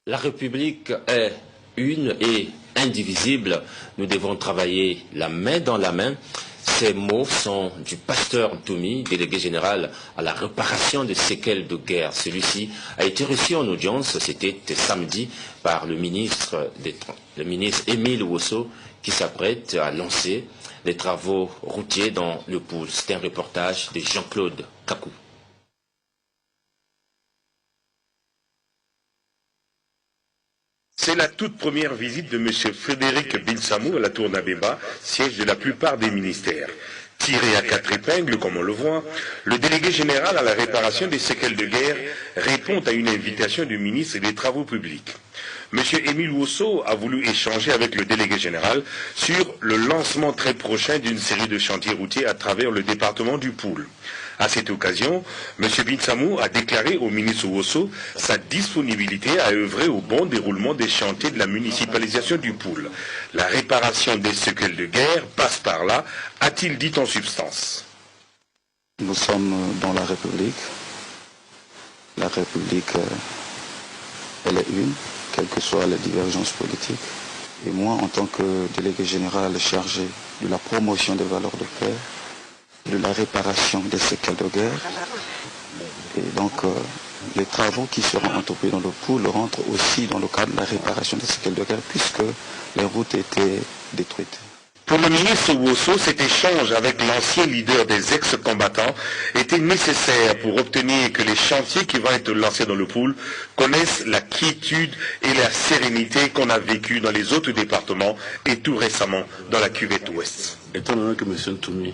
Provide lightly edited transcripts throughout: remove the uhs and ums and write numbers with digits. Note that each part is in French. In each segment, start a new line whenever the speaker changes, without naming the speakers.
La République est une et indivisible. Nous devons travailler la main dans la main. Ces mots sont du pasteur Ntoumi, délégué général à la réparation des séquelles de guerre. Celui-ci a été reçu en audience, c'était samedi, par le ministre Émile Ouosso, qui s'apprête à lancer les travaux routiers dans le Poul. C'est un reportage de Jean-Claude Kakou.
C'est la toute première visite de M. Frédéric Binsamou à la Tour Nabeba, siège de la plupart des ministères. Tiré à quatre épingles, comme on le voit, le délégué général à la réparation des séquelles de guerre répond à une invitation du ministre des Travaux publics. M. Émile Ouosso a voulu échanger avec le délégué général sur le lancement très prochain d'une série de chantiers routiers à travers le département du Poul. À cette occasion, M. Binsamou a déclaré au ministre Ouosso sa disponibilité à œuvrer au bon déroulement des chantiers de la municipalisation du Poul. La réparation des séquelles de guerre passe par là, a-t-il dit en substance.
Nous sommes dans la République. La République, elle est une, quelles que soient les divergences politiques. Et moi, en tant que délégué général chargé de la promotion des valeurs de paix, de la réparation des séquelles de guerre. Et donc, les travaux qui seront entrepris dans le Poul rentrent aussi dans le cadre de la réparation des séquelles de guerre, puisque les routes étaient détruites.
Pour le ministre Ouosso, cet échange avec l'ancien leader des ex-combattants était nécessaire pour obtenir que les chantiers qui vont être lancés dans le Poul connaissent la quiétude et la sérénité qu'on a vécues dans les autres départements et tout récemment dans la cuvette ouest.
Étant donné que M. Ntoumi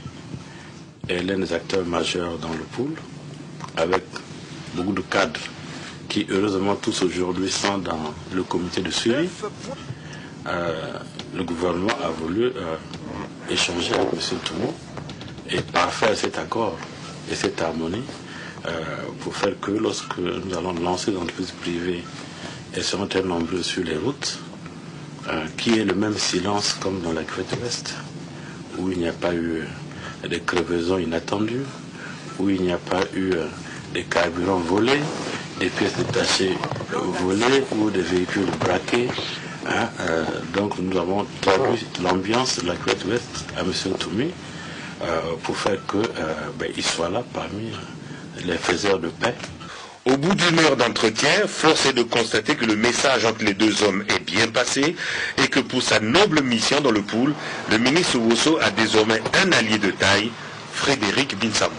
est l'un des acteurs majeurs dans le Poul, avec beaucoup de cadres qui heureusement tous aujourd'hui sont dans le comité de suivi, le gouvernement a voulu échanger avec M. Ntoumi et parfaire cet accord et cette harmonie pour faire que lorsque nous allons lancer des entreprises privées, elles seront très nombreuses sur les routes, qu'il y ait le même silence comme dans la cuvette ouest, où il n'y a pas eu des crevaisons inattendues, où il n'y a pas eu des carburants volés, des pièces détachées volées ou des véhicules braqués. Donc nous avons traduit l'ambiance de la cuvette ouest à M. Ntoumi pour faire qu'il soit là parmi les faiseurs de paix.
Au bout d'une heure d'entretien, force est de constater que le message entre les deux hommes est bien passé et que pour sa noble mission dans le Poul, le ministre Ouosso a désormais un allié de taille, Frédéric Binsamou.